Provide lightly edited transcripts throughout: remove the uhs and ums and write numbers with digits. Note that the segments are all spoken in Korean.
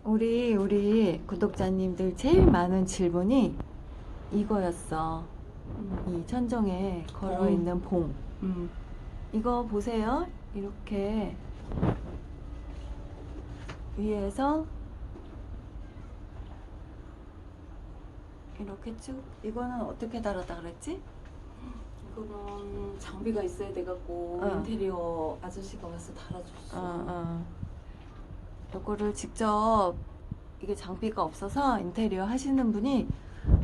우리 구독자님들 제일 많은 질문이 이거였어. 이 천정에 걸어 있는 봉. 이거 보세요. 이렇게 위에서 이렇게 쭉. 이거는 어떻게 달았다 그랬지? 이거는 장비가 있어야 돼갖고 인테리어 아저씨가 와서 달아줬어. 이거를 직접, 이게 장비가 없어서 인테리어 하시는 분이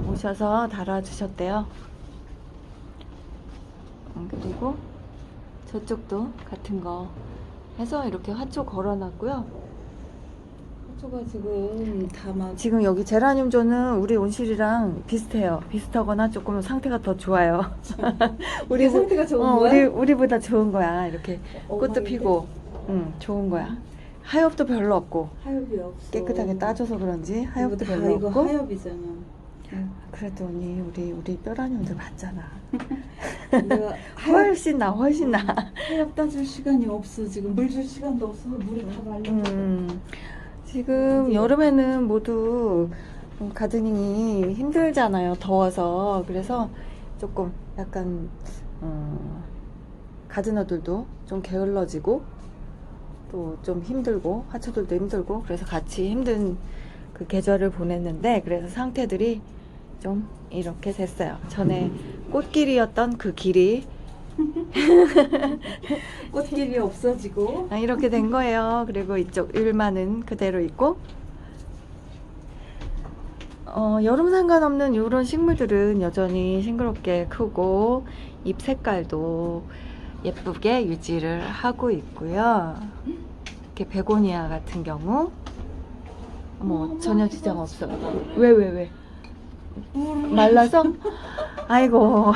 오셔서 달아주셨대요. 그리고 저쪽도 같은 거 해서 이렇게 화초 걸어놨고요. 화초가 지금 다 막 지금 여기 제라늄조는 우리 온실이랑 비슷해요. 비슷하거나 조금 상태가 더 좋아요. 우리 상태가 좋은 거야? 우리보다 좋은 거야. 이렇게 꽃도 어머니. 피고, 좋은 거야. 하엽도 별로 없고, 하엽이 없어. 깨끗하게 따줘서 그런지 하엽도 이거 다 별로 이거 없고. 하엽이잖아. 그래도 언니 우리 뼈라늄들 봤잖아. 내가 훨씬 나. 하엽 따줄 시간이 없어. 지금 물 줄 시간도 없어. 물이 다 말려. 지금 여름에는 모두 가드닝이 힘들잖아요. 더워서. 그래서 조금 약간 가드너들도 좀 게을러지고 또 좀 힘들고 화초들도 힘들고, 그래서 같이 힘든 그 계절을 보냈는데, 그래서 상태들이 좀 이렇게 됐어요. 전에 꽃길이었던 그 길이 꽃길이 없어지고. 이렇게 된 거예요. 그리고 이쪽 율마는 그대로 있고, 여름 상관없는 이런 식물들은 여전히 싱그럽게 크고 잎 색깔도 예쁘게 유지를 하고 있고요. 이렇게 베고니아 같은 경우 전혀 지장 없어. 왜? 말라서? 아이고.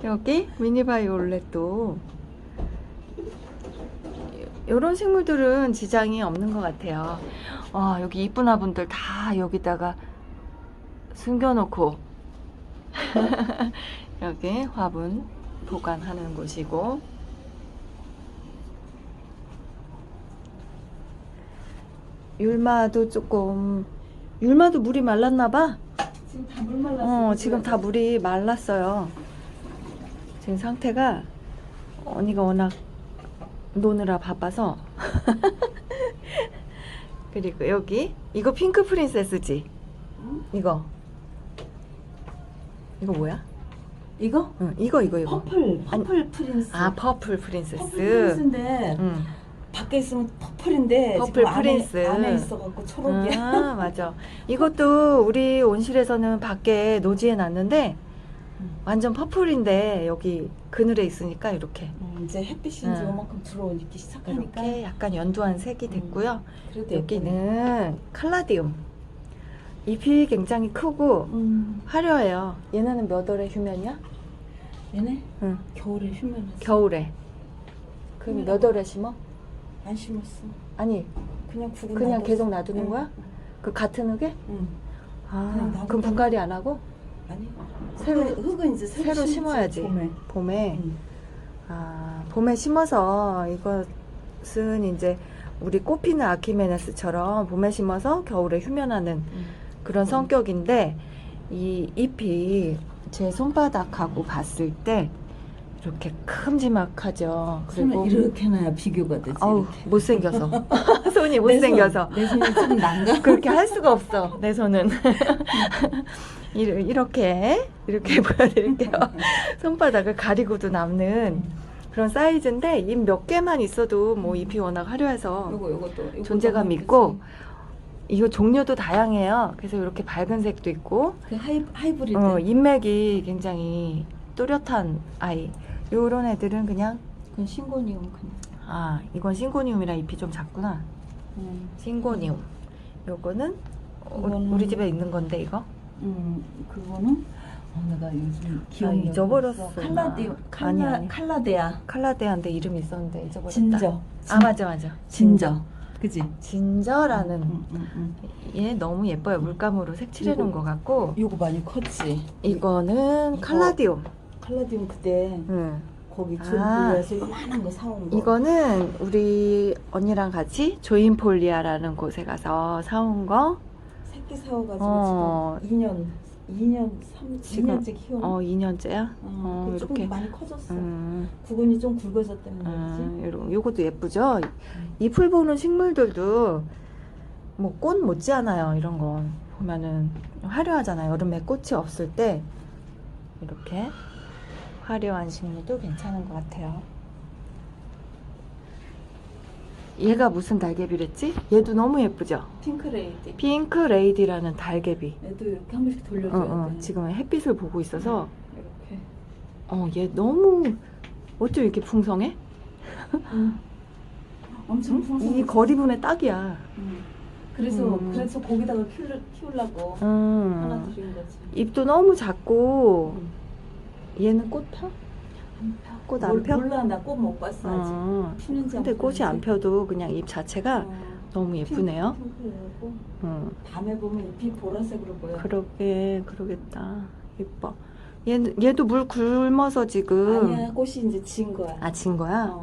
여기 미니바이올렛도 이런 식물들은 지장이 없는 것 같아요. 여기 이쁜 화분들 다 여기다가 숨겨놓고 여기 화분 보관하는 곳이고, 율마도 물이 말랐나봐. 지금 다 물 말랐어. 지금 다 물이 말랐어요. 지금 상태가, 언니가 워낙 노느라 바빠서. 그리고 여기 이거 핑크 프린세스지? 이거 이거? 이거 퍼플 프린스. 퍼플 프린세스. 퍼플 프린스인데 밖에 있으면 퍼플인데 퍼플 지금 프린스. 안에 있어갖고 초록이야. 맞아. 이것도 우리 온실에서는 밖에 노지에 놨는데 완전 퍼플인데 여기 그늘에 있으니까 이렇게 이제 햇빛이 이제 요만큼 들어오기 시작하니까 이렇게 약간 연두한 색이 됐고요. 그래도 여기는 칼라디움. 잎이 굉장히 크고 화려해요. 얘네는 몇 월에 휴면이야? 얘네 응. 겨울에 휴면했어. 겨울에. 그럼 몇 월에 심어? 안 심었어. 아니, 그냥 구근 그냥 놔뒀어. 계속 놔두는 응. 거야? 그 같은 흙에? 응. 그냥 놔뒀다. 그럼 분갈이 안 하고? 아니 새로- 흙은 이제 새로 심지, 심어야지. 봄에. 응. 봄에 심어서, 이것은 이제 우리 꽃피는 아키메네스처럼 봄에 심어서 겨울에 휴면하는 그런 성격인데, 이 잎이 제 손바닥하고 봤을 때 이렇게 큼지막하죠. 그리고 손을 이렇게 놔야 비교가 되지. 아우, 이렇게. 못생겨서. 손이 못생겨서. 내 손이 좀 난가? 그렇게 할 수가 없어, 내 손은. 이렇게 보여드릴게요. 손바닥을 가리고도 남는 그런 사이즈인데, 잎 몇 개만 있어도 뭐 잎이 워낙 화려해서 요것도 존재감 있고, 이거 종류도 다양해요. 그래서 이렇게 밝은 색도 있고, 그 하이브리드. 잎맥이 굉장히 또렷한 아이. 요런 애들은 그냥, 그건 싱고니움 그냥. 이건 싱고니움이라 잎이 좀 작구나. 싱고니움. 요거는 이거는- 우리 집에 있는 건데, 이거? 그거는 내가 요즘 기억이 잊어버렸어. 아니. 칼라데아. 칼라데아인데 이름이 있었는데 잊어버렸다. 진저. 맞아. 진저. 그지? 진저라는 얘 너무 예뻐요. 물감으로 색칠해 놓은 것 같고, 요거 많이 컸지. 이거는 이거- 칼라디움. 칼라디움 그때 응. 거기 아. 조인폴리아에서 요만한 거 사온 거. 이거는 우리 언니랑 같이 조인폴리아라는 곳에 가서 사온 거. 새끼 사와가지고 어. 지금 2년, 2년째 키우는. 2년째야? 그 조금 이렇게. 많이 커졌어. 구근이 좀 굵어졌다는 거지. 요것도 예쁘죠? 이 풀 보는 식물들도 뭐 꽃 못지않아요. 이런 건 보면은 화려하잖아요. 여름에 꽃이 없을 때 이렇게 화려한 식물도 괜찮은 것 같아요. 얘가 무슨 달개비랬지? 얘도 너무 예쁘죠? 핑크레이디. 핑크 레이디라는 달개비. 얘도 이렇게 한 번씩 돌려줘야 돼. 지금 햇빛을 보고 있어서 이렇게. 얘 너무 어쩜 이렇게 풍성해? 엄청 풍성해. 이 거리분에 딱이야. 그래서 거기다가 키우려고 하나 들인 거지. 잎도 너무 작고 얘는 꽃 펴? 꽃 안 펴? 몰라, 나 꽃 못 봤어 아직. 피는지 안 근데 꽃이 안 피는지. 펴도 그냥 잎 자체가 너무 예쁘네요. 핑크하고 밤에 보면 잎이 보라색으로 보여. 그러겠다. 예뻐. 얘도 물 굶어서 지금. 아니야, 꽃이 이제 진 거야. 진 거야?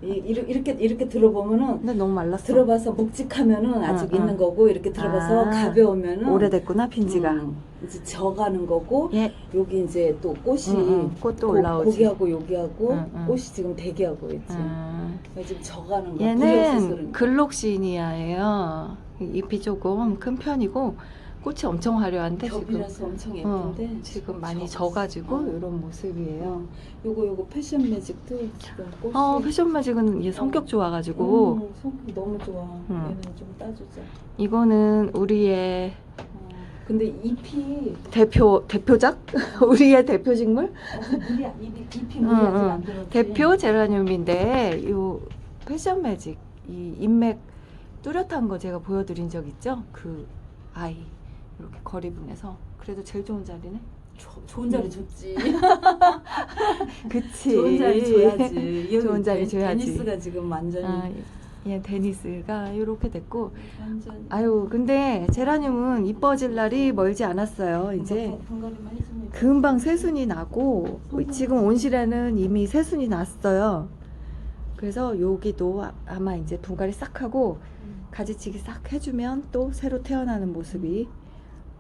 이렇게 들어보면은 근데 너무 말랐어. 들어봐서 묵직하면은 아직 있는 거고, 이렇게 들어봐서 가벼우면은 오래됐구나 핀지가. 이제 져가는 거고. 얘 여기 이제 또 꽃이 꽃도 올라오지. 고기하고 여기하고 응. 꽃이 지금 대기하고 있지. 지금 져가는 거야. 얘는 글록시니아예요. 잎이 조금 큰 편이고 꽃이 엄청 화려한데 지금 겹이라서 엄청 예쁜데 지금 많이 져가지고 이런 모습이에요. 요거 패션 매직도 지금 꽃이 패션 매직은 얘 성격 좋아가지고 성격 너무 좋아. 얘는 좀 따주자. 이거는 우리의 근데 잎이 대표작? 우리의 대표 식물? 잎이 물이 아직 안 들었지. 대표 제라늄인데 요 패션 매직 이 잎맥 뚜렷한 거 제가 보여드린 적 있죠? 그 아이 이렇게 거리분에서 그래도 제일 좋은 자리네. 좋은 자리 줬지. 그치. 좋은 자리 줘야지. 좋은 자리 줘야지. 데니스가 지금 완전히. 얘 데니스가 이렇게 됐고. 완전. 근데 제라늄은 이뻐질 날이 멀지 않았어요. 이제 분갈이만 해주면 금방 새순이 나고 지금 온실에는 이미 새순이 났어요. 그래서 여기도 아마 이제 분갈이 싹 하고 가지치기 싹 해주면 또 새로 태어나는 모습이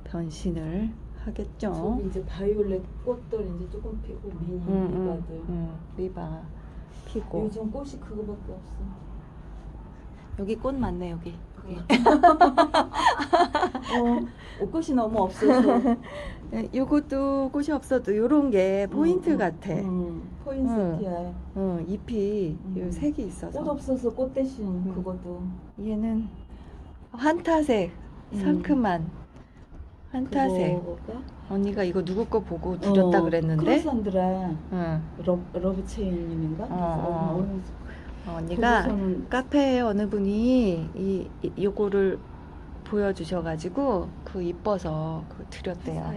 변신을 하겠죠. 이제 바이올렛 꽃들 이제 조금 피고 미니 리바들. 리바 피고. 요즘 꽃이 그거밖에 없어. 여기 꽃 많네 여기. 옷꽃이 너무 없어서. 요것도 꽃이 없어도 요런 게 포인트 같아. 포인세티야. 잎이 요 색이 있어서. 꽃 없어서 꽃 대신 그것도. 얘는 환타색, 상큼한 환타색. 그거가? 언니가 이거 누구 거 보고 드렸다 그랬는데. 크로산드라 러브체인님인가? 언니가 그거는 카페에 어느 분이 요거를 보여주셔가지고 그 이뻐서 그거 드렸대요.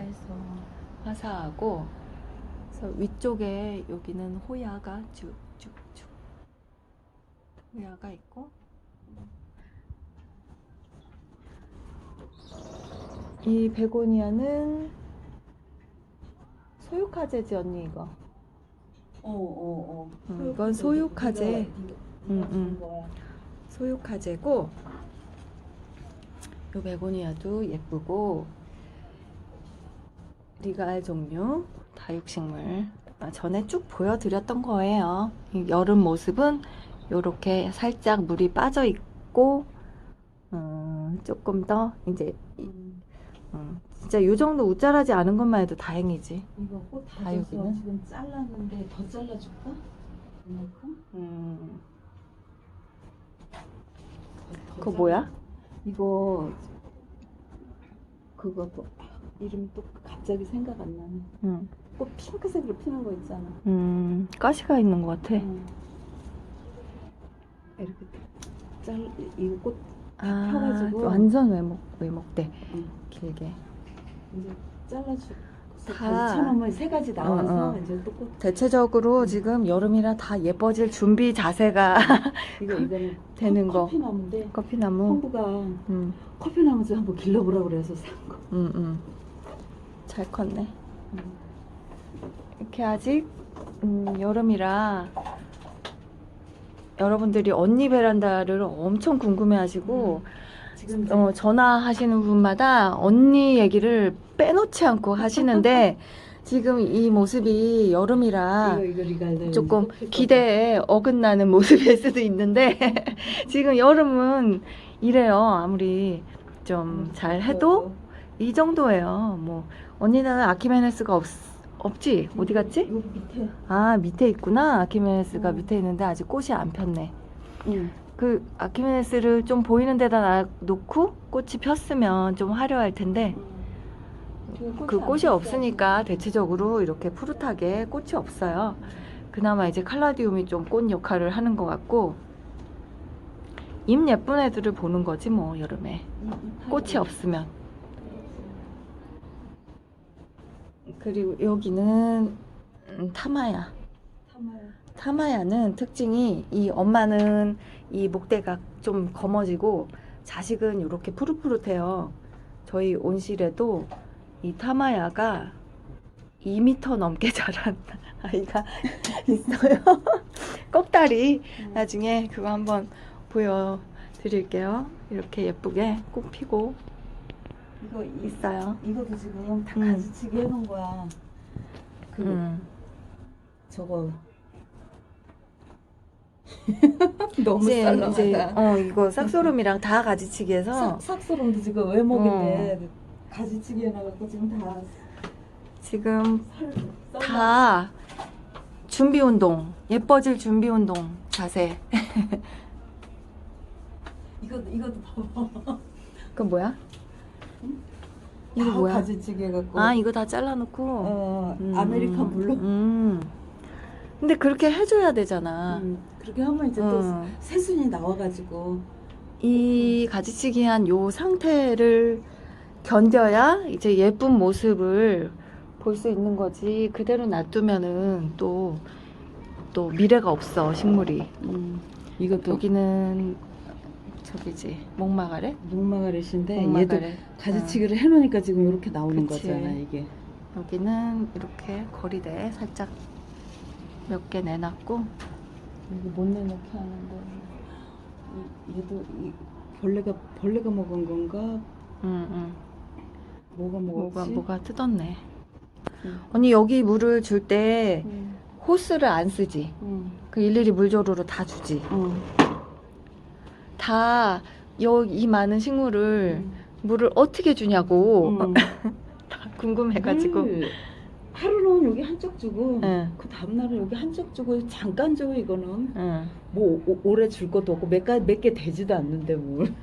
화사하고. 그래서 위쪽에 여기는 호야가 쭉쭉쭉 호야가 있고. 이 베고니아는 소유카제지 언니 이거. 이건 소유카제. 소유카제고. 요 베고니아도 예쁘고. 리갈 종류 다육식물. 전에 쭉 보여드렸던 거예요. 이 여름 모습은 요렇게 살짝 물이 빠져 있고 조금 더 이제 진짜 요 정도 우짜라지 않은 것만 해도 다행이지. 이거 꽃 다 져서 다육이는? 지금 잘랐는데 더 잘라줄까? 이만큼? 그거 뭐야? 이거 그거 뭐 이름이 또 갑자기 생각 안 나네. 꽃 핑크색으로 피는 거 있잖아. 가시가 있는 것 같아. 이렇게 이거 꽃 아, 펴가지고 완전 외목대. 길게. 이제 잘라주고 다. 쳐놓으면 세 가지 나와서 이제 또 꽃. 대체적으로 지금 여름이라 다 예뻐질 준비 자세가 이거는 되는 거. 커피나무인데 커피나무. 형부가 커피나무 좀 한번 길러보라 그래서 산 거. 잘 컸네. 이렇게 아직 여름이라 여러분들이 언니 베란다를 엄청 궁금해하시고 지금 전화하시는 분마다 언니 얘기를 빼놓지 않고 하시는데 지금 이 모습이 여름이라 이거 리갈드 조금 기대에 어긋나는 모습일 수도 있는데 지금 여름은 이래요. 아무리 좀 잘 해도 이 정도예요. 뭐 언니는 아키메네스가 없지? 어디 갔지? 여기 밑에. 아, 밑에 있구나. 아키메네스가 음. 밑에 있는데 아직 꽃이 안 폈네. 응. 그 아키메네스를 좀 보이는 데다 놓고 꽃이 폈으면 좀 화려할 텐데 그 꽃이 없으니까 대체적으로 이렇게 푸릇하게 꽃이 없어요. 그나마 이제 칼라디움이 좀 꽃 역할을 하는 것 같고 잎 예쁜 애들을 보는 거지 뭐 여름에 꽃이 없으면. 그리고 여기는 타마야. 타마야는 특징이 이 엄마는 이 목대가 좀 검어지고 자식은 이렇게 푸릇푸릇해요. 저희 온실에도 이 타마야가 2m 넘게 자란 아이가 있어요. 꺽다리. 나중에 그거 한번 보여드릴게요. 이렇게 예쁘게 꽃 피고 이거 있어요. 이것도 지금 다 음. 가지치기 해놓은 거야. 그 저거 너무 이제 썰렁하다. 이거 싹소름이랑 다 가지치기 해서 삭소름도 지금 외목인데 가지치기 해놔갖고 지금 다 지금 썰렁. 다 준비 운동, 예뻐질 준비 운동 자세. 이것도 봐봐. 그건 뭐야? 이거 다 뭐야? 가지치기 해갖고. 아, 이거 다 잘라놓고. 아메리칸 블루. 근데 그렇게 해줘야 되잖아. 그렇게 하면 이제 또 새순이 나와가지고. 이 가지치기한 요 상태를 견뎌야 이제 예쁜 모습을 볼 수 있는 거지. 그대로 놔두면은 또 미래가 없어, 식물이. 이것도 여기는 저기지, 목마가렛? 목마가렛인데 목마가렛. 얘도 가지치기를 해놓으니까 지금 이렇게 나오는 그치. 거잖아 이게. 여기는 이렇게 거리대에 살짝 몇 개 내놨고. 이거 못 내놓게 하는데 얘도 벌레가 먹은 건가? 뭐가 먹었지? 뭐가 뜯었네. 언니 여기 물을 줄 때 응. 호스를 안 쓰지? 응. 그 일일이 물조르로 다 주지? 응. 다 이 많은 식물을 물을 어떻게 주냐고 응. 다 궁금해가지고. 하루는 여기 한쪽 주고 응. 그 다음날은 여기 한쪽 주고 잠깐 줘 이거는. 응. 뭐 오래 줄 것도 없고 몇 개 되지도 않는데 뭘.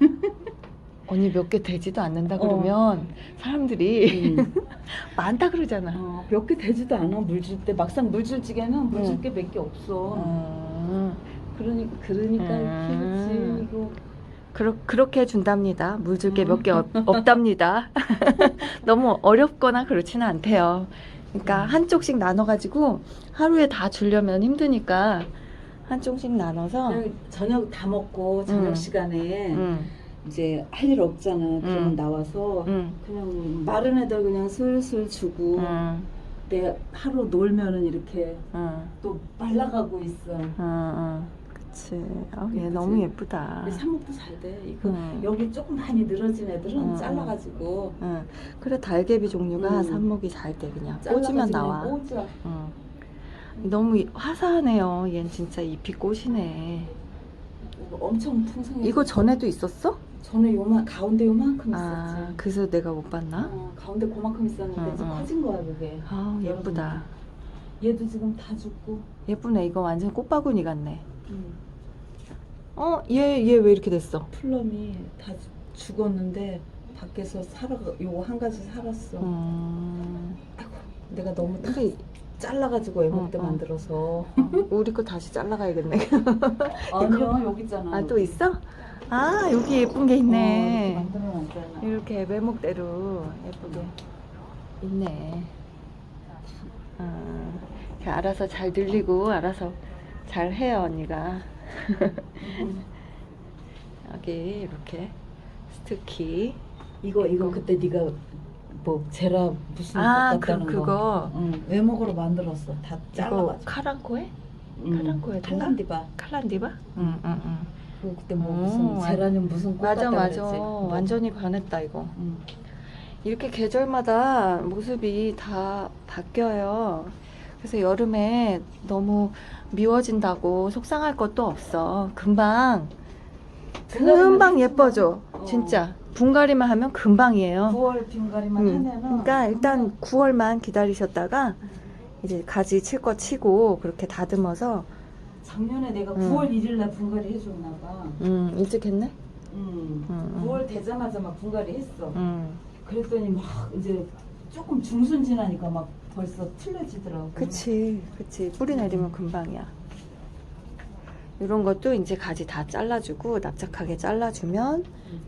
언니 몇 개 되지도 않는다 그러면 사람들이 많다 그러잖아. 몇 개 되지도 않아 물 줄 때. 막상 물 줄 적에는 물 줄 게 몇 개 없어. 그러니까 키우지 이거. 그렇게 준답니다. 물 줄 게 몇 개 없답니다. 너무 어렵거나 그렇지는 않대요. 그러니까 한쪽씩 나눠가지고 하루에 다 주려면 힘드니까 한쪽씩 나눠서. 그냥 저녁 다 먹고 저녁 시간에 이제 할 일 없잖아. 그러면 나와서 그냥 마른 애들 그냥 슬슬 주고 내 하루 놀면은 이렇게 또 말라가고 있어. 그치. 얘 그치? 너무 예쁘다. 근데 삽목도 잘 돼. 이거 여기 조금 많이 늘어진 애들은 잘라가지고 그래, 달개비 종류가 삽목이 잘 돼. 그냥 꽂으면 나와. 꽂아. 너무 화사하네요. 얜 진짜 잎이 꽃이네. 엄청 풍성해. 이거 전에도 있었어? 전에 가운데 요만큼 있었지. 아, 그래서 내가 못 봤나? 가운데 그만큼 있었는데 이제 커진 거야 그게. 아, 예쁘다. 얘도 지금 다 죽고. 예쁘네. 이거 완전 꽃바구니 같네. 얘 왜 이렇게 됐어? 플럼이 다 죽었는데 밖에서 요거 한 가지 살았어. 아이고, 내가 너무 근데 잘라가지고 애먹대 만들어서. 우리 거 다시 잘라가야겠네. 아니요, 여기 있잖아. 아, 또 있어? 아, 여기 예쁜 게 있네. 이렇게 만들어놨잖아. 이렇게 매목대로 예쁘게 있네. 이렇게 알아서 잘 늘리고 알아서 잘 해요, 언니가. 여기 이렇게 스투키. 이거 그때 네가 뭐 제라 무슨 아, 같다는 거. 그거. 응, 외목으로 만들었어. 다 이거 잘라가지고. 카랑코에? 응, 카랑코에 칼란디바. 칼란디바? 응, 응, 응. 그 그때 뭐 오, 무슨 제라늄 무슨 꽃 맞아, 같다 맞아. 그랬지. 뭐. 완전히 반했다, 이거. 응. 이렇게 계절마다 모습이 다 바뀌어요. 그래서 여름에 너무 미워진다고 속상할 것도 없어. 금방 예뻐져. 진짜. 분갈이만 하면 금방이에요. 9월 빙가리만 하면은. 그러니까 일단 9월만 기다리셨다가 이제 가지 칠 거 치고 그렇게 다듬어서 작년에 내가 9월 1일 날 분갈이 해줬나 봐. 일찍 했네? 9월 되자마자 막 분갈이 했어. 음. 그랬더니 막 이제 조금 중순 지나니까 막 벌써 틀려지더라고. 그치. 뿌리 내리면 금방이야. 이런 것도 이제 가지 다 잘라주고 납작하게 잘라주면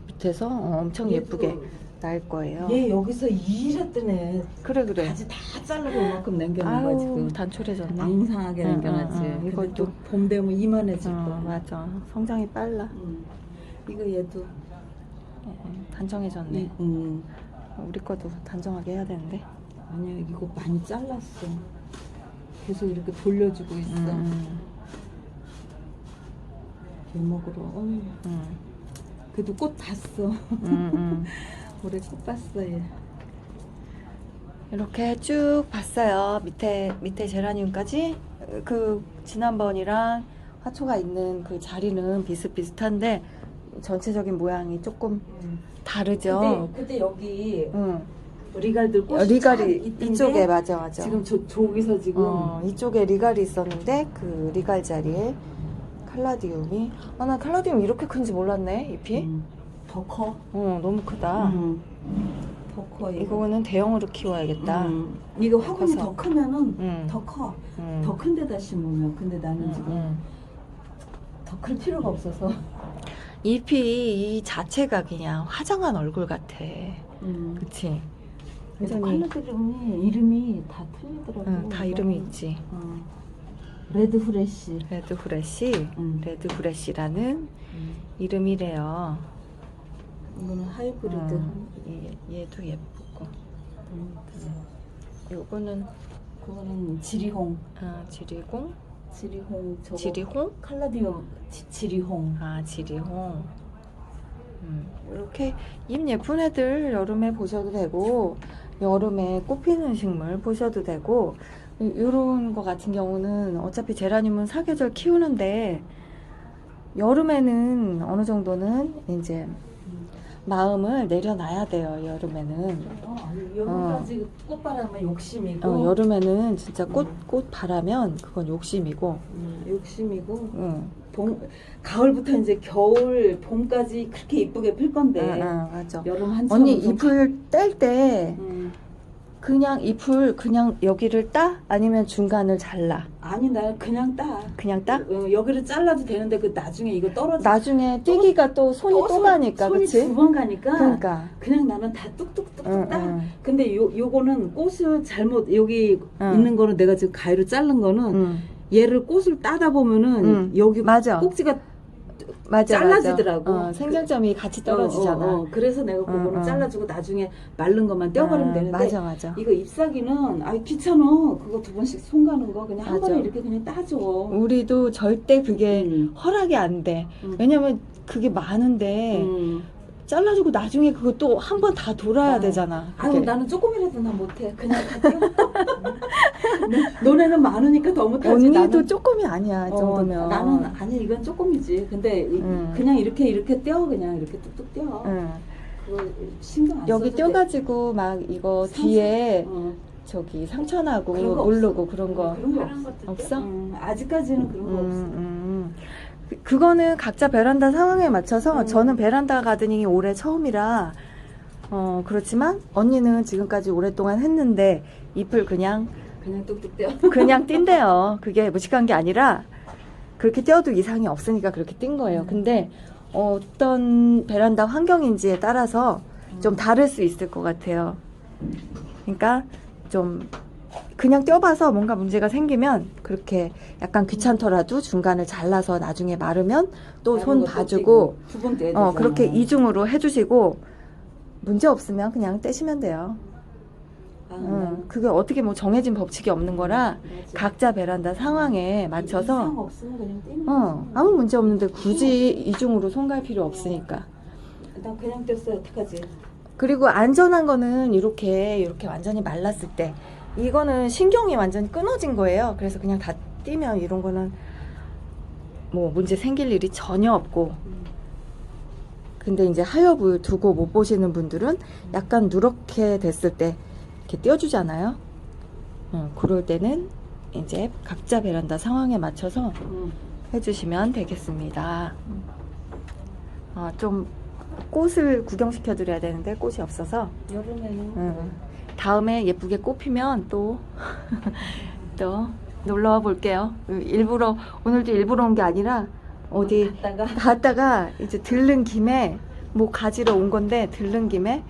밑에서 엄청 예쁘게 날 거예요. 얘 여기서 이랬더네. 그래. 가지 다 자르고 이만큼 남겨놓은 거야 지금. 단촐해졌네. 앙상하게 남겨놨지. 근데 이것도 또 봄 되면 이만해질 거야. 맞아. 성장이 빨라. 이거 얘도 단정해졌네. 우리 것도 단정하게 해야 되는데. 아니야, 이거 많이 잘랐어. 계속 이렇게 돌려주고 있어. 제목으로. 그래도 꽃 봤어. 올해 꽃 봤어 얘. 이렇게 쭉 봤어요. 밑에 제라늄까지. 그 지난번이랑 화초가 있는 그 자리는 비슷비슷한데 전체적인 모양이 조금 다르죠. 그때 여기 리갈들 꽃이 리갈이 참 이쪽에 있던데 맞아. 지금 저기서 지금 이쪽에 리갈이 있었는데 그 리갈 자리에 칼라디움이 나 칼라디움 이렇게 큰지 몰랐네. 잎이 더 커. 너무 크다. 더 커. 이거는 대형으로 키워야겠다. 이거 화분이 커서. 더 크면은 더 커. 더 큰 데다 심으면. 근데 나는 지금 더 클 필요가 없어서. 잎이 이 자체가 그냥 화장한 얼굴 같아. 그치? 완전히 칼라디움이 이름이 다 틀리더라고. 다 이름이 있지. 레드 후레쉬. 레드 후레쉬라는 이름이래요. 이거는 하이브리드. 얘도 예쁘고. 요거는 그거는 지리홍. 지리홍? 저거. 지리홍? 칼라디움 지리홍. 지리홍. 이렇게 잎 예쁜 애들 여름에 보셔도 되고, 여름에 꽃 피는 식물 보셔도 되고, 이런 거 같은 경우는 어차피 제라늄은 사계절 키우는데 여름에는 어느 정도는 이제 마음을 내려놔야 돼요. 여름에는. 여름까지 꽃바람은 욕심이고. 여름에는 진짜 꽃 바라면 그건 욕심이고. 욕심이고. 가을부터 이제 겨울, 봄까지 그렇게 이쁘게 필 건데. 맞아. 여름 한참. 언니 잎을 뗄 때 그냥 잎을 그냥 여기를 따? 아니면 중간을 잘라? 아니 나 그냥 따. 그냥 따? 여기를 잘라도 되는데 그 나중에 이거 떨어져. 나중에 띄기가 또 손이 또 가니까, 손이 그치? 두 번 가니까. 그러니까. 그냥 나는 다 뚝뚝뚝뚝 따. 근데 요거는 꽃을 잘못 여기 있는 거는 내가 지금 가위로 자른 거는 얘를 꽃을 따다 보면은 여기 맞아. 꼭지가 맞아, 잘라지더라고. 맞아. 생장점이 같이 떨어지잖아. 그래서 내가 그거는 잘라주고 나중에 마른 것만 떼어버리면 되는데. 맞아. 이거 잎사귀는 귀찮아. 그거 두 번씩 손 가는 거 그냥 한 번에 이렇게 그냥 따줘. 우리도 절대 그게 허락이 안 돼. 왜냐면 그게 많은데 잘라주고 나중에 그거 또 한 번 다 돌아야 되잖아. 아유, 나는 조금이라도 나 못해. 그냥 다 떼어. 너네는 많으니까 더 못하지. 언니도 나는, 조금이 아니야, 이 정도면. 나는 아니 이건 조금이지. 근데 그냥 이렇게 떼어. 그냥 이렇게 뚝뚝 떼어. 그거 신경 안 써도 여기 돼. 떼어가지고 막 이거 뒤에 저기 상처나고 모르고 그런 거 없어? 아직까지는 그런 거 없어. 그거는 각자 베란다 상황에 맞춰서 저는 베란다 가드닝이 올해 처음이라 그렇지만 언니는 지금까지 오랫동안 했는데 잎을 그냥 뚝뚝 떼어. 그냥 띈대요. 그게 무식한 게 아니라 그렇게 떼어도 이상이 없으니까 그렇게 띈 거예요. 근데 어떤 베란다 환경인지에 따라서 좀 다를 수 있을 것 같아요. 그러니까 좀 그냥 떼어봐서 뭔가 문제가 생기면 그렇게 약간 귀찮더라도 중간을 잘라서 나중에 마르면 또 손 봐주고 두번 떼야 되잖아. 그렇게 이중으로 해주시고 문제 없으면 그냥 떼시면 돼요. 그게 어떻게 뭐 정해진 법칙이 없는 거라 맞아. 각자 베란다 상황에 맞춰서 이상 없으면 그냥 떼는 거지. 아무 문제 없는데 굳이 이중으로 손 갈 필요 없으니까. 나 그냥 뗐어요. 어떡하지? 그리고 안전한 거는 이렇게 완전히 말랐을 때, 이거는 신경이 완전히 끊어진 거예요. 그래서 그냥 다 띄면 이런 거는 뭐 문제 생길 일이 전혀 없고. 근데 이제 하엽을 두고 못 보시는 분들은 약간 누렇게 됐을 때 이렇게 띄워주잖아요. 그럴 때는 이제 각자 베란다 상황에 맞춰서 해주시면 되겠습니다. 좀 꽃을 구경시켜 드려야 되는데 꽃이 없어서 여름에는 다음에 예쁘게 꽃피면 또 놀러와 볼게요. 오늘도 일부러 온 게 아니라 어디 갔다가 이제 들른 김에 뭐 가지러 온 건데, 들른 김에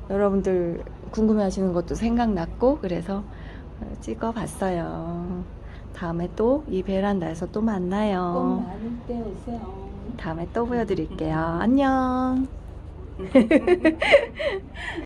여러분들 궁금해 하시는 것도 생각났고 그래서 찍어봤어요. 다음에 또 이 베란다에서 또 꽃 만나요. 많을 때 오세요. 다음에 또 보여드릴게요. 안녕.